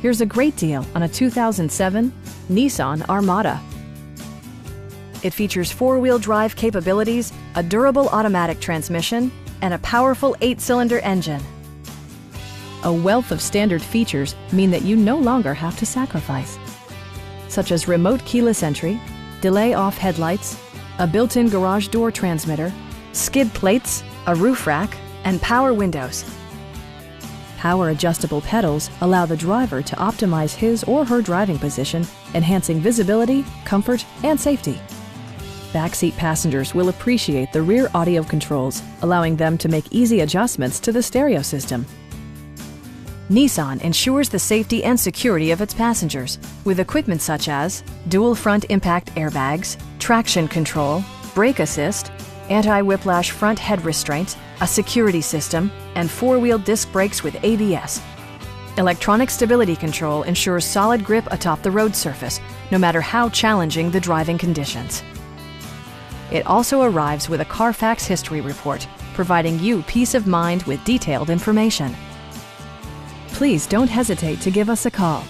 Here's a great deal on a 2007 Nissan Armada. It features four-wheel drive capabilities, a durable automatic transmission, and a powerful 8-cylinder engine. A wealth of standard features mean that you no longer have to sacrifice, such as remote keyless entry, delay-off headlights, a built-in garage door transmitter, skid plates, a roof rack, and power windows. Power adjustable pedals allow the driver to optimize his or her driving position, enhancing visibility, comfort, and safety. Backseat passengers will appreciate the rear audio controls, allowing them to make easy adjustments to the stereo system. Nissan ensures the safety and security of its passengers with equipment such as dual front impact airbags, traction control, brake assist, anti-whiplash front head restraints, a security system, and four-wheel disc brakes with ABS. Electronic stability control ensures solid grip atop the road surface, no matter how challenging the driving conditions. It also arrives with a Carfax history report, providing you peace of mind with detailed information. Please don't hesitate to give us a call.